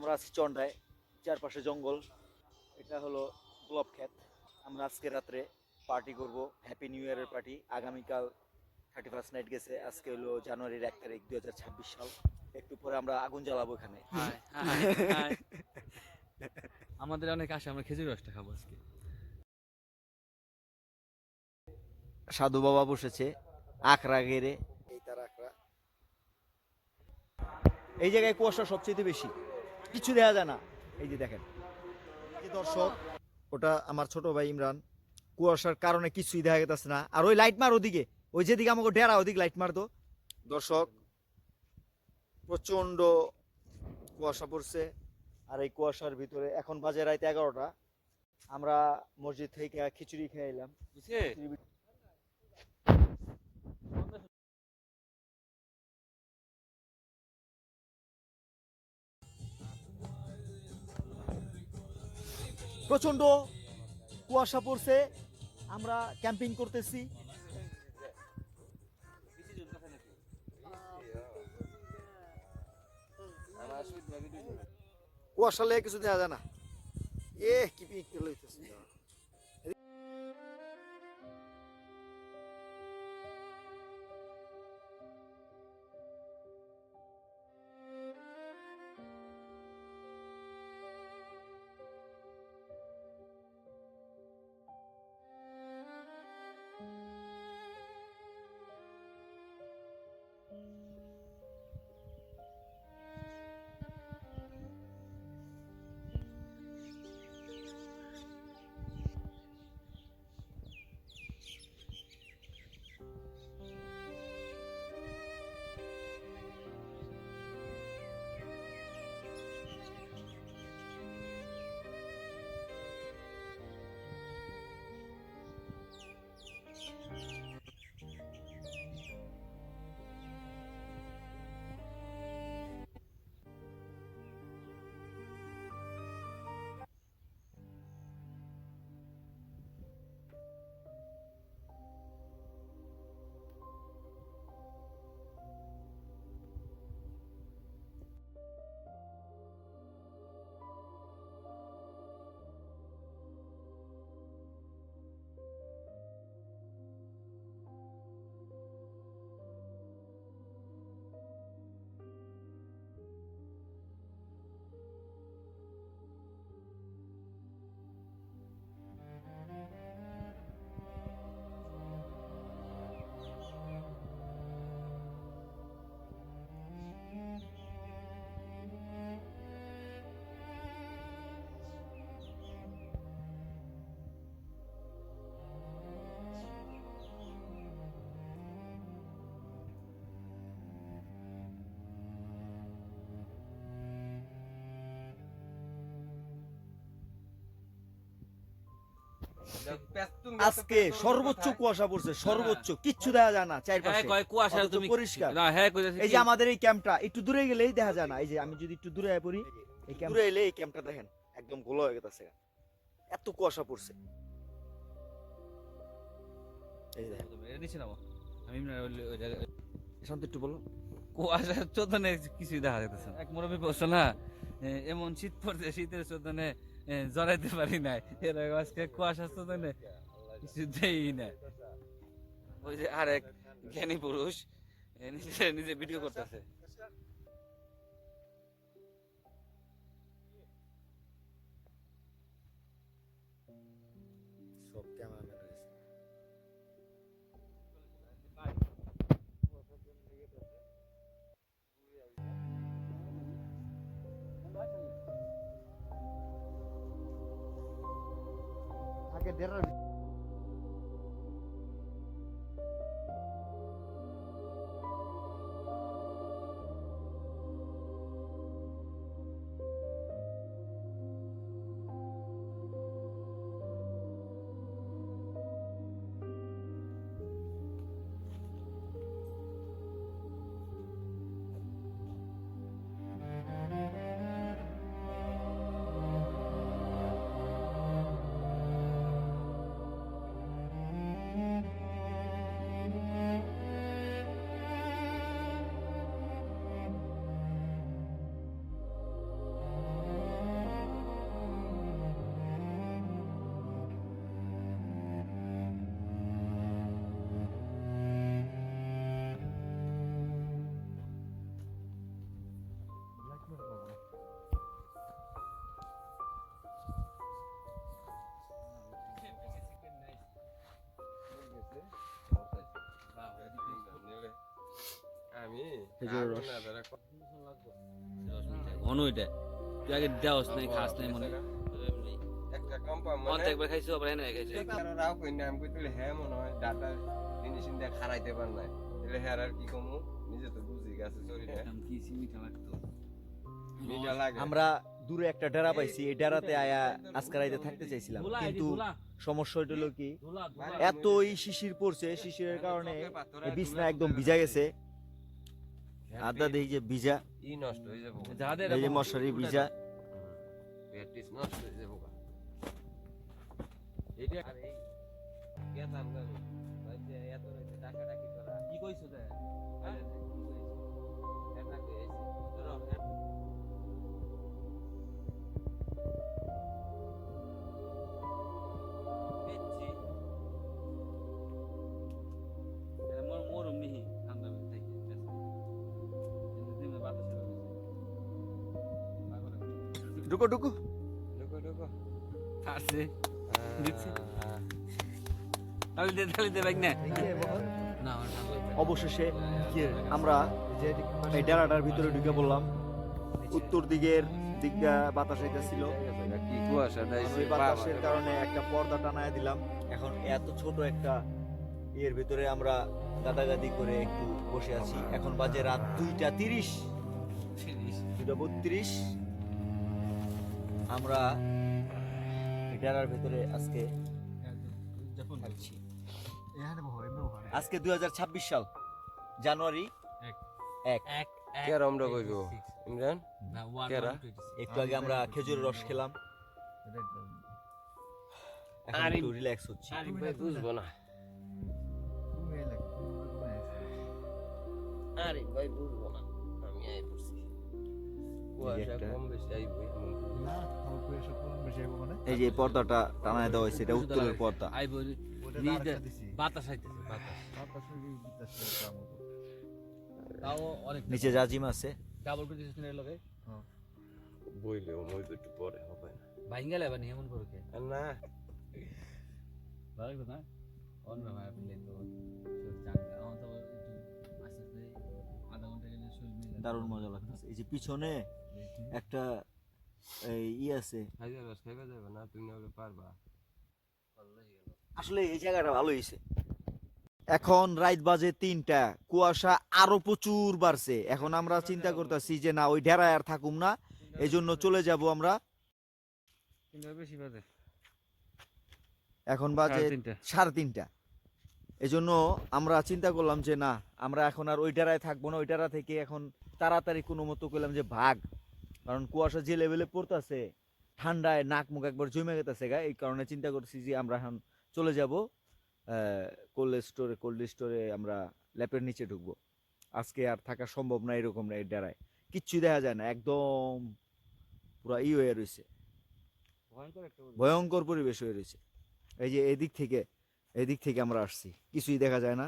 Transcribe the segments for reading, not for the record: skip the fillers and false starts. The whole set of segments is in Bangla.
আমরা আছি চন্ডায়, চারপাশে জঙ্গল। এটা হলো গোলাপ ক্ষেত। আমরা আজকে রাত্রে পার্টি করব, হ্যাপি নিউ ইয়ারের পার্টি। আগামীকাল 31st নাইট গেছে, আজকে হলো জানুয়ারির 1 তারিখ 2026 সাল। একটু পরে আমরা আগুন জ্বালাবো এখানে। হাই হাই হাই আমাদের অনেক আশা, আমরা খেজুর রসটা খাবো আজকে। সাধু বাবা বসেছে আখড়া গেড়ে। এই তার আখড়া। এই জায়গায় কুয়াশা সবচেয়ে বেশি, কিছু দেখা যায় না। এই যে দেখেন এই দর্শক, ওটা আমার ছোট ভাই ইমরান। কুয়াশার কারণে কিছুই দেখা যেতেছে না। আর ওই লাইট মার ওদিকে, ওই যেদিকে আমাকে ডেরা ওদিকে লাইট মার তো। দর্শক, প্রচন্ড কুয়াশা পড়ছে। আর এই কুয়াশার ভিতরে এখন বাজে রাত 11টা। আমরা মসজিদ থেকে খিচুড়ি খেয়ে এলাম। বুঝছে? প্রচন্ড কুয়াশা পড়ছে, আমরা ক্যাম্পিং করতেছি। কুয়াশা লেগে কিছু দেখা যায় না। কি পিকনিক লইতেছি। আজকে সর্বোচ্চ কুয়াশা পড়ছে, সর্বোচ্চ কিচ্ছু দেখা যায় না চারপাশে। কুয়াশা অথচ তুমি পরিষ্কার। না, হ্যাঁ কইতাছি এই যে আমাদের এই ক্যাম্পটা একটু দূরে গেলেই দেখা যায় না। এই যে আমি যদি একটু দূরে আয় পড়ি, এই দূরে এলে এই ক্যাম্পটা দেখেন একদম গোলা হয়ে গেছে, এত কুয়াশা পড়ছে। এই যে দেখেন, এটা নিচে নামো। আমি শান্ত একটু বলো। কুয়াশার চোদনে কিছুই দেখা যাইতেছে না। এক মুরব্বী বলছো না, এমন শীত পড়ছে, শীতের চোদনে জড়াইতে পারি নাই। এরকম আজকে কুয়াশার চোদনে কিছু দেই না। ওই যে আরেক জ্ঞানী পুরুষ নিজে নিজে ভিডিও করতেছে। সব ক্যামেরাম্যান আগে ডেরার আমি খেজুরের রস। ঘন এটা তুই আগে দেওয়াস নাই খাস নাই মনে একটা কম পাম মন তো একবার খাইছো আবার এনে খাইছো রাও কই না আমি কইলে হ্যাঁ মনে হয় ডাটা জিনিস দিয়ে খারাইতে পার নাই তাহলে হ্যাঁ আর কি কমু নিজে তো বুঝি গেছে শরীরে কি মিঠা লাগতো মিঠা লাগে আমরা দূরে একটা ডেরা পাইছি, এই ডেরাতে আয়া আজকে রাইতে থাকতে চাইছিলাম, কিন্তু সমস্যা হলো কি এতই শিশির পড়ছে, শিশিরের কারণে এই বিছনা একদম ভিজা গেছে। আদা দেখি যে ভিজা, ই নষ্ট হয়ে যাবো যাদের এই যে মশারি ভিজা। প্র্যাকটিস নষ্ট হয়ে যাবো এটা আর এই গেতাম গাবো ভাই যে এত রাতে টাকা টাকি করা কি কইছো রে এটা কইছি ধরো পেচ্ছি এটা মোর মোরম নিহি ঠান্ডা থাকি দিনে বাতাসে ঢুকো ঢুকো। ঢুকো ঢুকো আসছে দিচ্ছি তাহলে দে বাইক না না অবশেষে আমরা এই ডেরাটার ভিতরে ঢুকে পড়লাম। উত্তর দিকটা বাতাস আইতাছিল, কি কুয়াশা ওই বাতাসের কারণে একটা পর্দা টানায় দিলাম। এখন এত ছোট একটা এর ভিতরে আমরা গাদাগাদি করে একটু বসে আছি। এখন বাজে রাত 2:30, 2:32। আমরা এই ডেরার ভিতরে আজকে থাকছি। আজকে 2026 সাল, জানুয়ারি 1। কেরা আমরা বইবো ইমরান কেরা একটু আগে আমরা খেজুরের রস খেলাম, এখন আরে- একটু রিল্যাক্স হচ্ছি। আরিফ ভাই বুঝবো না আরিফ ভাই বুঝবো না আমি আই পড়ছি কুয়াশা একটা- কম বেশি আইবই এই যে পর্দাটা টানায় দেওয়া হয়েছে, এটা উত্তরের পর্দা। আইবো বাতাস আইতেছে বাতাস তাও অনেক নিচে জাজিম আছে। ডাবল করে দিছিস এর লগে বইলেও মই একটু পরে হবে না ভাই গেলে বানি এমন করে কে আর না ভালো না অন্য ভাই আপনি তো চাঙ্গা এখন তো একটু আস্তে আধা ঘন্টা গেলে শরীর মিলে দারুণ মজা লাগতেছে। এই যে পিছনে একটা ই আছে, হাজার রস খাইবা যাবে না তুমি না হলে পারবা আসলে এই জায়গাটা ভালো হয়েছে। এখন রাত বাজে 3টা, কুয়াশা আরো প্রচুর বাড়ছে। এখন আমরা চিন্তা করতেছি যে না ওই ডেরায় আর থাকুম না, এই জন্য চলে যাব আমরা। কিন্তু বেশি বাজে এখন বাজে 3:30। এই জন্য আমরা চিন্তা করলাম যে না আমরা এখন আর ওই ডেরায় থাকবো না, ওই ডেরা থেকে এখন তাড়াতাড়ি কোনো মতো করলাম যে ভাগ, কারণ কুয়াশা যে লেভেলে পড়তেছে, ঠান্ডায় নাক মুখ একবার জমে গেতেছে গা। এই কারণে চিন্তা করছি যে আমরা এখন চলে যাব কোল্ড স্টোরে আমরা ল্যাপের নিচে ঢুকবো। আজকে আর থাকা সম্ভব না এরকম না, এই ডেরায় কিচ্ছুই দেখা যায় না, একদম পুরা হয়ে রয়েছে, ভয়ঙ্কর একটা ভয়ঙ্কর পরিবেশ হয়ে রয়েছে। এই যে এদিক থেকে আমরা আসছি, কিছুই দেখা যায় না।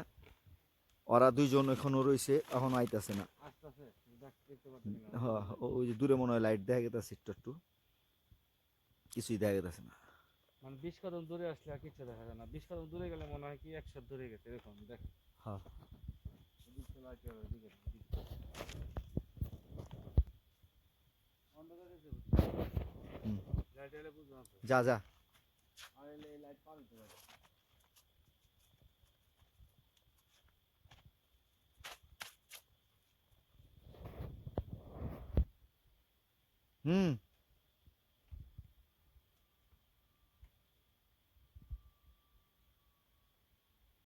ওরা দুইজন এখনো রয়েছে, এখনো আইতাছে না। আস্তে আস্তে দেখতে পাচ্ছি না হ্যাঁ, ওই যে দূরে মনে হয় লাইট দেখা গেছে একটু, কিছুই দেখা গেছে না। মানে 20 কদম দূরে আসলে আর কিছু দেখা যায় না, 20 কদম দূরে গেলে মনে হয় কি 100 দূরে গেছে এরকম দেখ। হ্যাঁ, এদিকে লাইট আর এদিকে অন্ধকার গেছে হুম। লাইট এলে বুঝবো না তো যা যা। আর এলে লাইট পার হতে পারে হুম।